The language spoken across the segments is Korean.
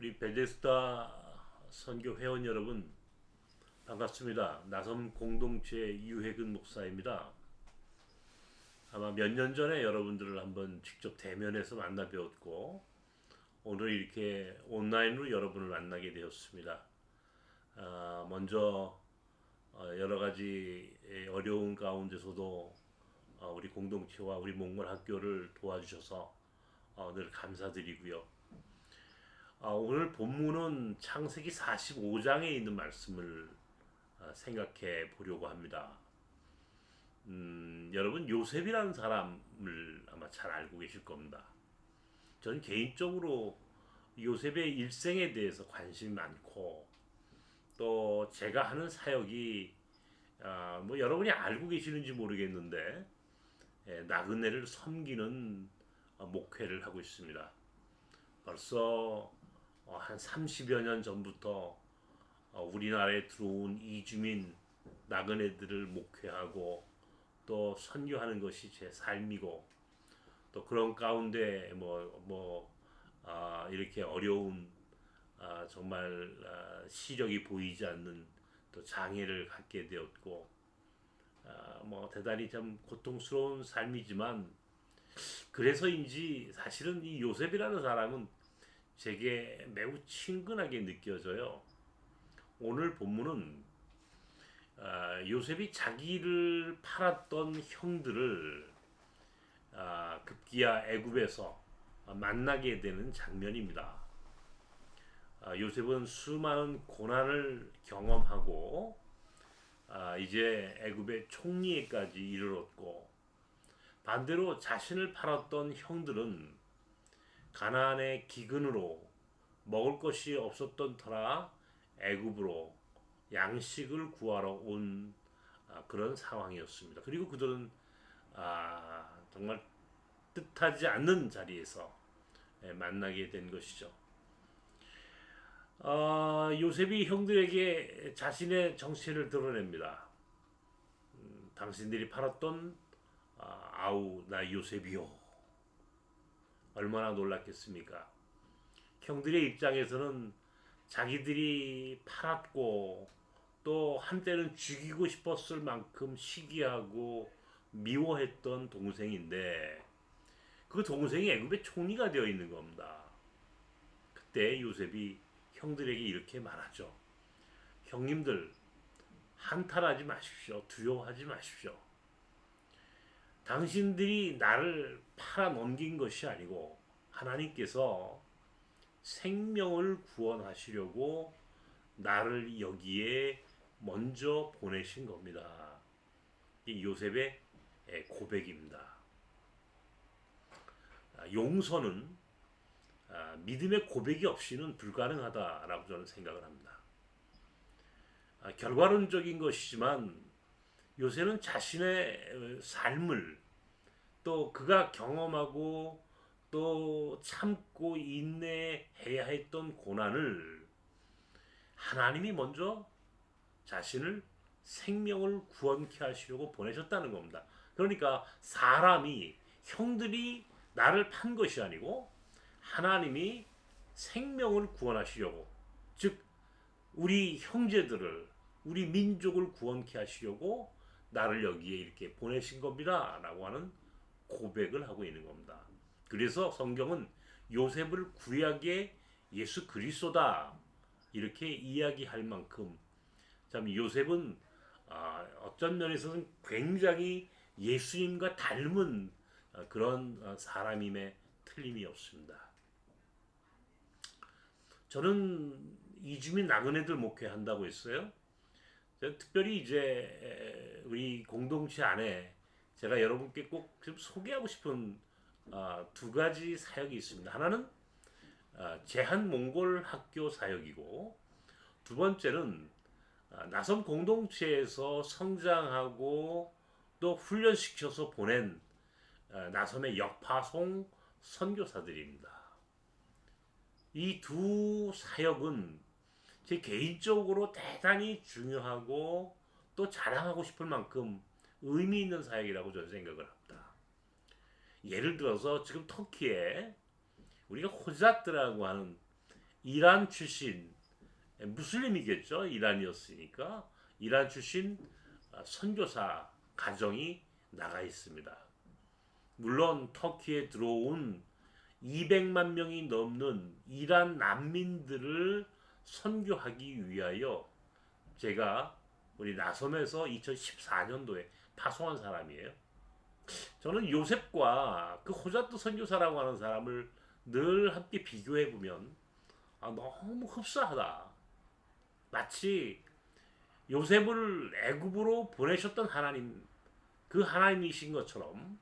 우리 베데스다 선교 회원 여러분 반갑습니다. 나섬 공동체 유해근 목사입니다. 아마 몇 년 전에 여러분들을 한번 직접 대면해서 만나 뵈었고 오늘 이렇게 온라인으로 여러분을 만나게 되었습니다. 먼저 여러 가지 어려운 가운데서도 우리 공동체와 우리 몽골 학교를 도와주셔서 늘 감사드리고요. 오늘 본문은 창세기 45장에 있는 말씀을 생각해 보려고 합니다. 여러분 요셉이라는 사람을 아마 잘 알고 계실 겁니다. 저는 개인적으로 요셉의 일생에 대해서 관심이 많고 또 제가 하는 사역이 뭐 여러분이 알고 계시는지 모르겠는데 나그네를 섬기는 목회를 하고 있습니다. 벌써 한 30여 년 전부터 우리나라에 들어온 이주민 나그네들을 목회하고 또 선교하는 것이 제 삶이고 또 그런 가운데 이렇게 어려운 정말 시력이 보이지 않는 또 장애를 갖게 되었고 대단히 참 고통스러운 삶이지만 그래서인지 사실은 이 요셉이라는 사람은 제게 매우 친근하게 느껴져요. 오늘 본문은 요셉이 자기를 팔았던 형들을 급기야 애굽에서 만나게 되는 장면입니다. 요셉은 수많은 고난을 경험하고 이제 애굽의 총리에까지 이르렀고 반대로 자신을 팔았던 형들은 가나안의 기근으로 먹을 것이 없었던 터라 애굽으로 양식을 구하러 온 그런 상황이었습니다. 그리고 그들은 정말 뜻하지 않는 자리에서 만나게 된 것이죠. 요셉이 형들에게 자신의 정체를 드러냅니다. 당신들이 팔았던 아우 나 요셉이요. 얼마나 놀랐겠습니까? 형들의 입장에서는 자기들이 팔았고 또 한때는 죽이고 싶었을 만큼 시기하고 미워했던 동생인데 그 동생이 애굽의 총리가 되어 있는 겁니다. 그때 요셉이 형들에게 이렇게 말하죠. 형님들 한탄하지 마십시오. 두려워하지 마십시오. 당신들이 나를 팔아 넘긴 것이 아니고 하나님께서 생명을 구원하시려고 나를 여기에 먼저 보내신 겁니다. 이 요셉의 고백입니다. 용서는 믿음의 고백이 없이는 불가능하다라고 저는 생각을 합니다. 결과론적인 것이지만 요새는 자신의 삶을 또 그가 경험하고 또 참고 인내해야 했던 고난을 하나님이 먼저 자신을 생명을 구원케 하시려고 보내셨다는 겁니다. 그러니까 사람이 형들이 나를 판 것이 아니고 하나님이 생명을 구원하시려고 즉 우리 형제들을 우리 민족을 구원케 하시려고 나를 여기에 이렇게 보내신 겁니다 라고 하는 고백을 하고 있는 겁니다. 그래서 성경은 요셉을 구약의 예수 그리스도다 이렇게 이야기할 만큼 참 요셉은 어떤 면에서는 굉장히 예수님과 닮은 그런 사람임에 틀림이 없습니다. 저는 이주민 나그네들 목회한다고 했어요. 특별히 이제 우리 공동체 안에 제가 여러분께 꼭 좀 소개하고 싶은 두 가지 사역이 있습니다. 하나는 제한 몽골 학교 사역이고 두 번째는 나섬 공동체에서 성장하고 또 훈련시켜서 보낸 나섬의 역파송 선교사들입니다. 이 두 사역은 제 개인적으로 대단히 중요하고 또 자랑하고 싶을 만큼 의미 있는 사역이라고 저는 생각을 합니다. 예를 들어서 지금 터키에 우리가 호자트라고 하는 이란 출신 무슬림이겠죠. 이란이었으니까 이란 출신 선교사 가정이 나가 있습니다. 물론 터키에 들어온 200만 명이 넘는 이란 난민들을 선교하기 위하여 제가 우리 나섬에서 2014년도에 파송한 사람이에요. 저는 요셉과 그 호자트 선교사라고 하는 사람을 늘 함께 비교해 보면 너무 흡사하다. 마치 요셉을 애굽으로 보내셨던 하나님, 그 하나님이신 것처럼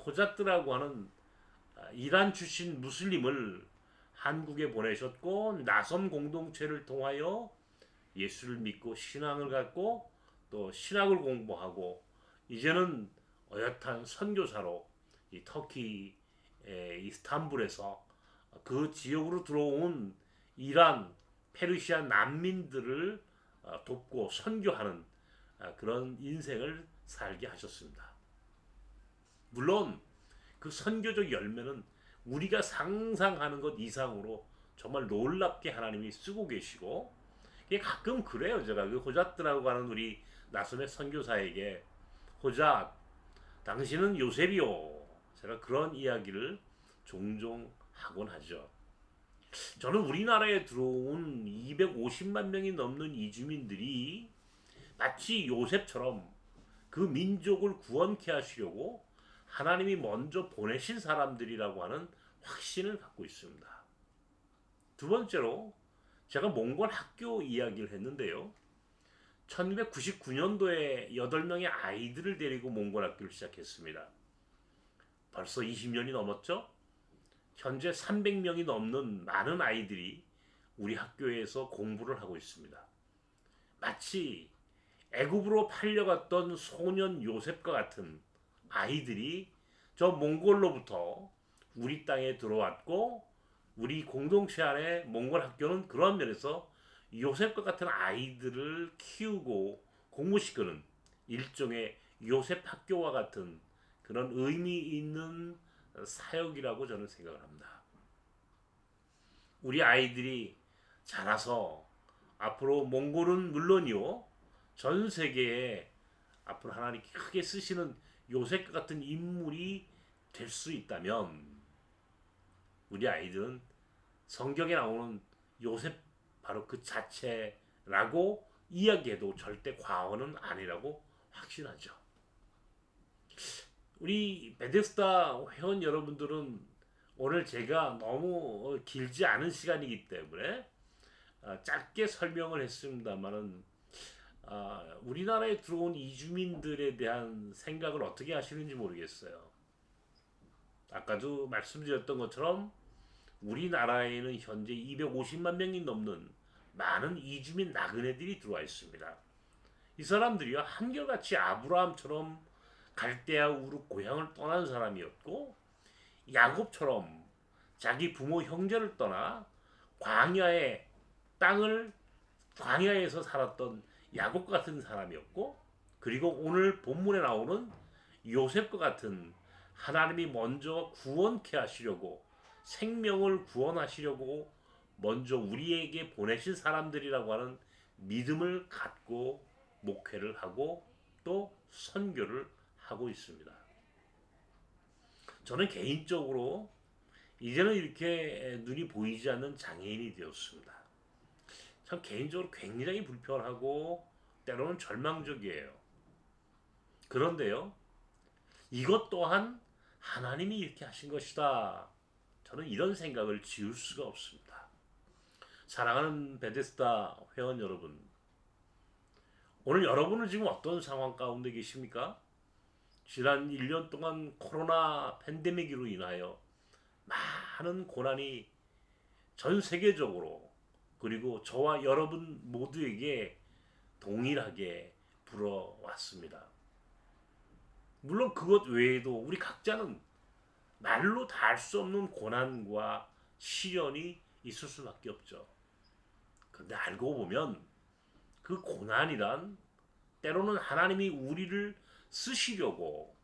호자트라고 하는 이란 출신 무슬림을 한국에 보내셨고 나섬 공동체를 통하여 예수를 믿고 신앙을 갖고 또 신학을 공부하고 이제는 어엿한 선교사로 이 터키 이스탄불에서 그 지역으로 들어온 이란 페르시아 난민들을 돕고 선교하는 그런 인생을 살게 하셨습니다. 물론 그 선교적 열매는 우리가 상상하는 것 이상으로 정말 놀랍게 하나님이 쓰고 계시고 이게 가끔 그래요. 제가 그 호잣드라고 하는 우리 나섬의 선교사에게 호잣 당신은 요셉이요. 제가 그런 이야기를 종종 하곤 하죠. 저는 우리나라에 들어온 250만 명이 넘는 이주민들이 마치 요셉처럼 그 민족을 구원케 하시려고 하나님이 먼저 보내신 사람들이라고 하는 확신을 갖고 있습니다. 두 번째로 제가 몽골 학교 이야기를 했는데요. 1999년도에 8명의 아이들을 데리고 몽골 학교를 시작했습니다. 벌써 20년이 넘었죠? 현재 300명이 넘는 많은 아이들이 우리 학교에서 공부를 하고 있습니다. 마치 애굽으로 팔려갔던 소년 요셉과 같은 아이들이 저 몽골로부터 우리 땅에 들어왔고 우리 공동체 안에 몽골 학교는 그런 면에서 요셉과 같은 아이들을 키우고 공부시키는 일종의 요셉 학교와 같은 그런 의미 있는 사역이라고 저는 생각을 합니다. 우리 아이들이 자라서 앞으로 몽골은 물론이요 전 세계에 앞으로 하나님 크게 쓰시는 요셉 같은 인물이 될 수 있다면 우리 아이들은 성경에 나오는 요셉 바로 그 자체라고 이야기해도 절대 과언은 아니라고 확신하죠. 우리 베데스다 회원 여러분들은 오늘 제가 너무 길지 않은 시간이기 때문에 짧게 설명을 했습니다만은 우리나라에 들어온 이주민들에 대한 생각을 어떻게 하시는지 모르겠어요. 아까도 말씀드렸던 것처럼 우리나라에는 현재 250만 명이 넘는 많은 이주민 나그네들이 들어와 있습니다. 이 사람들이요 한결같이 아브라함처럼 갈대아 우르 고향을 떠난 사람이었고 야곱처럼 자기 부모 형제를 떠나 광야의 땅을 광야에서 살았던 야곱 같은 사람이었고 그리고 오늘 본문에 나오는 요셉과 같은 하나님이 먼저 구원케 하시려고 생명을 구원하시려고 먼저 우리에게 보내신 사람들이라고 하는 믿음을 갖고 목회를 하고 또 선교를 하고 있습니다. 저는 개인적으로 이제는 이렇게 눈이 보이지 않는 장애인이 되었습니다. 참 개인적으로 굉장히 불편하고 때로는 절망적이에요. 그런데요, 이것 또한 하나님이 이렇게 하신 것이다. 저는 이런 생각을 지울 수가 없습니다. 사랑하는 베데스다 회원 여러분, 오늘 여러분은 지금 어떤 상황 가운데 계십니까? 지난 1년 동안 코로나 팬데믹으로 인하여 많은 고난이 전 세계적으로 그리고 저와 여러분 모두에게 동일하게 불어왔습니다. 물론 그것 외에도 우리 각자는 말로 다 할 수 없는 고난과 시련이 있을 수밖에 없죠. 그런데 알고 보면 그 고난이란 때로는 하나님이 우리를 쓰시려고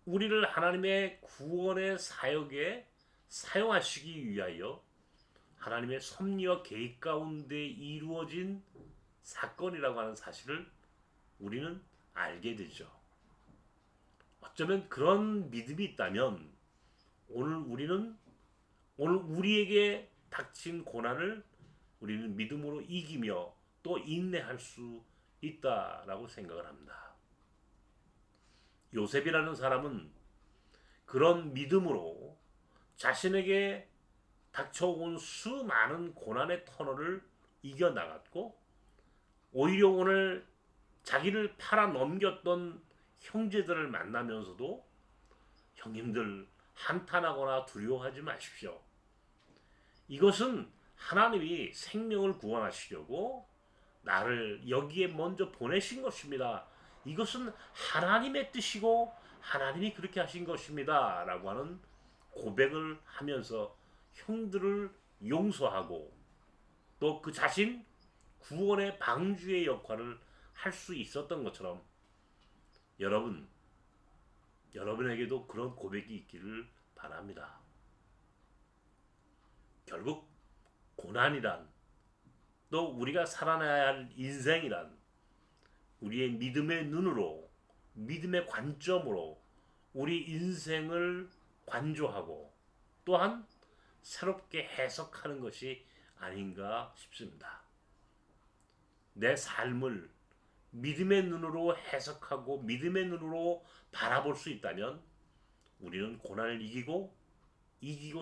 우리를 하나님의 구원의 사역에 사용하시기 위하여 하나님의 섭리와 계획 가운데 이루어진 사건이라고 하는 사실을 우리는 알게 되죠. 어쩌면 그런 믿음이 있다면 오늘 우리에게 닥친 고난을 우리는 믿음으로 이기며 또 인내할 수 있다라고 생각을 합니다. 요셉이라는 사람은 그런 믿음으로 자신에게 닥쳐온 수많은 고난의 터널을 이겨나갔고, 오히려 오늘 자기를 팔아 넘겼던 형제들을 만나면서도 형님들 한탄하거나 두려워하지 마십시오. 이것은 하나님이 생명을 구원하시려고 나를 여기에 먼저 보내신 것입니다. 이것은 하나님의 뜻이고 하나님이 그렇게 하신 것입니다. 라고 하는 고백을 하면서 형들을 용서하고 또 그 자신 구원의 방주의 역할을 할 수 있었던 것처럼 여러분에게도 그런 고백이 있기를 바랍니다. 결국 고난이란 또 우리가 살아나야 할 인생이란 우리의 믿음의 눈으로 믿음의 관점으로 우리 인생을 관조하고 또한 새롭게 해석하는 것이 아닌가 싶습니다. 내 삶을 믿음의 눈으로 해석하고 믿음의 눈으로 바라볼 수 있다면 우리는 고난을 이기고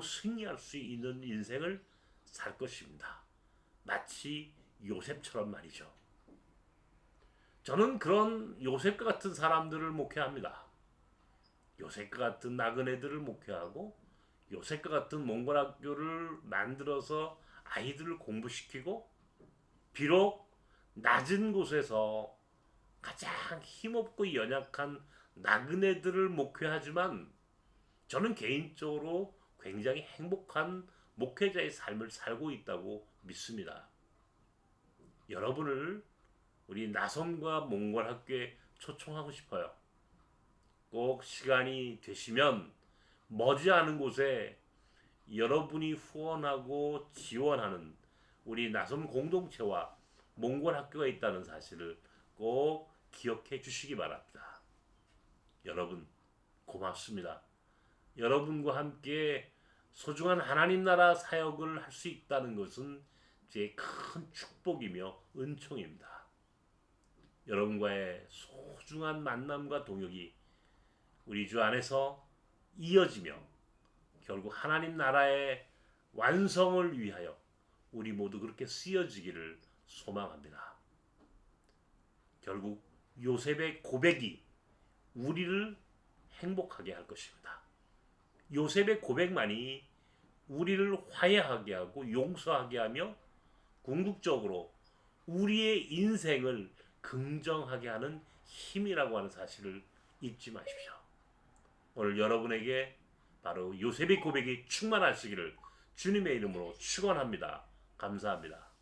승리할 수 있는 인생을 살 것입니다. 마치 요셉처럼 말이죠. 저는 그런 요셉과 같은 사람들을 목회합니다. 요셉과 같은 나그네들을 목회하고 요셉과 같은 몽골 학교를 만들어서 아이들을 공부시키고 비록 낮은 곳에서 가장 힘없고 연약한 나그네들을 목회하지만 저는 개인적으로 굉장히 행복한 목회자의 삶을 살고 있다고 믿습니다. 여러분을 우리 나섬과 몽골 학교에 초청하고 싶어요. 꼭 시간이 되시면 머지않은 곳에 여러분이 후원하고 지원하는 우리 나섬 공동체와 몽골 학교가 있다는 사실을 꼭 기억해 주시기 바랍니다. 여러분 고맙습니다. 여러분과 함께 소중한 하나님 나라 사역을 할 수 있다는 것은 제 큰 축복이며 은총입니다. 여러분과의 소중한 만남과 동역이 우리 주 안에서 이어지며 결국 하나님 나라의 완성을 위하여 우리 모두 그렇게 쓰여지기를 소망합니다. 결국 요셉의 고백이 우리를 행복하게 할 것입니다. 요셉의 고백만이 우리를 화해하게 하고 용서하게 하며 궁극적으로 우리의 인생을 긍정하게 하는 힘이라고 하는 사실을 잊지 마십시오. 오늘 여러분에게 바로 요셉의 고백이 충만하시기를 주님의 이름으로 축원합니다. 감사합니다.